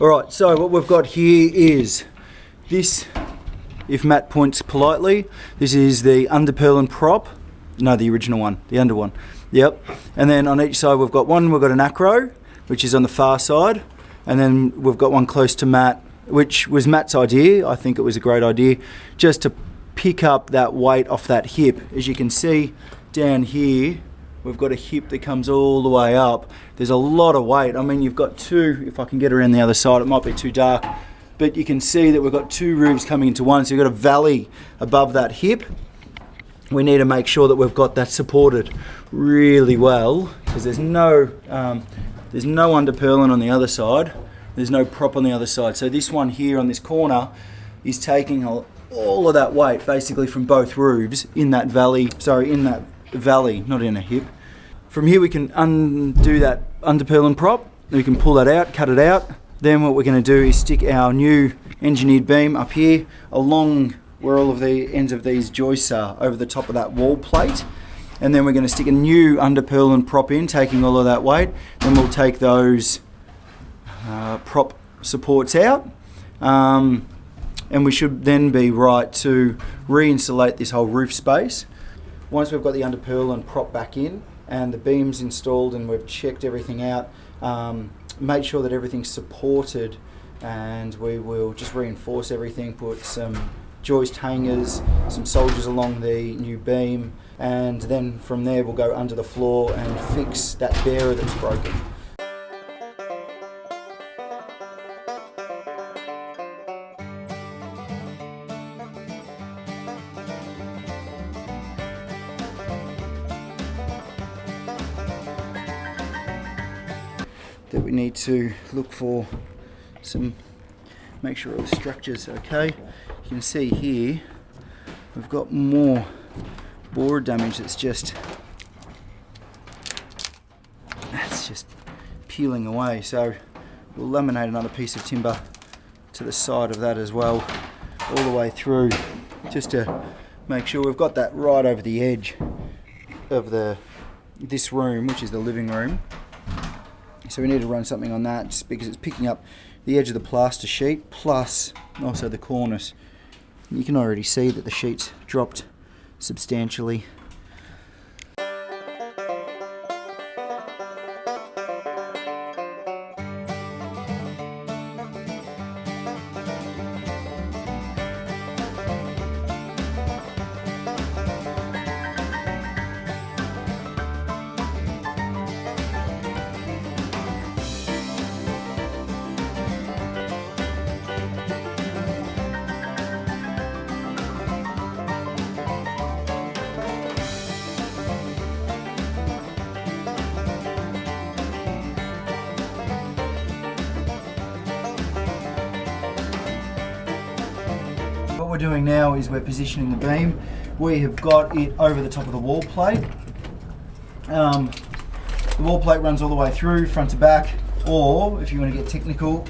Alright, so what we've got here is this, if Matt points politely, this is the underpurlin prop. No, the original one, the under one. Yep. And then on each side we've got an acro, which is on the far side. And then we've got one close to Matt, which was Matt's idea. I think it was a great idea, just to pick up that weight off that hip. As you can see down here, we've got a hip that comes all the way up. There's a lot of weight. I mean, you've got two, if I can get around the other side, it might be too dark, but you can see that we've got two roofs coming into one. So you've got a valley above that hip. We need to make sure that we've got that supported really well, because there's no underpurlin on the other side. There's no prop on the other side. So this one here on this corner is taking all of that weight basically from both roofs in that valley, not in a hip. From here we can undo that underpurlin prop. We can pull that out, cut it out. Then what we're going to do is stick our new engineered beam up here along where all of the ends of these joists are, over the top of that wall plate. And then we're going to stick a new underpurlin prop in, taking all of that weight. Then we'll take those prop supports out. And we should then be right to re-insulate this whole roof space. Once we've got the underpurlin prop back in and the beams installed and we've checked everything out, make sure that everything's supported, and we will just reinforce everything, put some joist hangers, some soldiers along the new beam, and then from there we'll go under the floor and fix that bearer that's broken. That we need to look for make sure all the structure's okay. You can see here we've got more borer damage that's just peeling away. So we'll laminate another piece of timber to the side of that as well, all the way through, just to make sure we've got that right over the edge of this room, which is the living room. So we need to run something on that just because it's picking up the edge of the plaster sheet, plus also the cornice. You can already see that the sheet's dropped substantially. What we're doing now is we're positioning the beam. We have got it over the top of the wall plate. The wall plate runs all the way through, front to back, or if you want to get technical,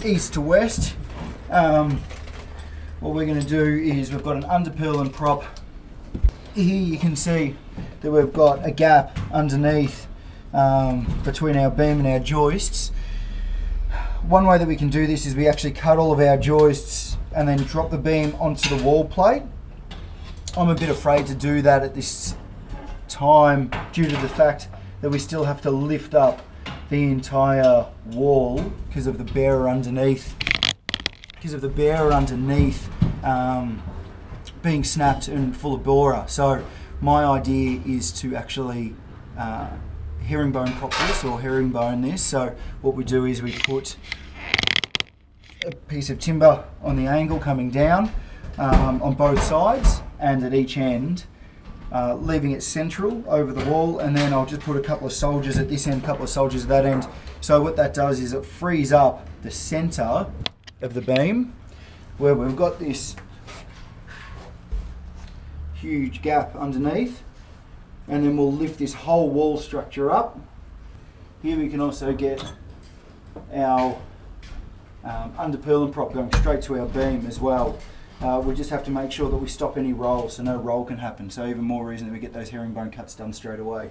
east to west. What we're going to do is we've got an underpurlin prop. Here you can see that we've got a gap underneath between our beam and our joists. One way that we can do this is we actually cut all of our joists and then drop the beam onto the wall plate. I'm a bit afraid to do that at this time due to the fact that we still have to lift up the entire wall because of the bearer underneath. Being snapped and full of borer. So my idea is to actually herringbone prop this, or herringbone this. So what we do is we put a piece of timber on the angle coming down on both sides and at each end, leaving it central over the wall, and then I'll just put a couple of soldiers at this end, a couple of soldiers at that end. So what that does is it frees up the center of the beam where we've got this huge gap underneath, and then we'll lift this whole wall structure up. Here we can also get our underpurlin prop going straight to our beam as well. We just have to make sure that we stop any roll so no roll can happen. So even more reason that we get those herringbone cuts done straight away.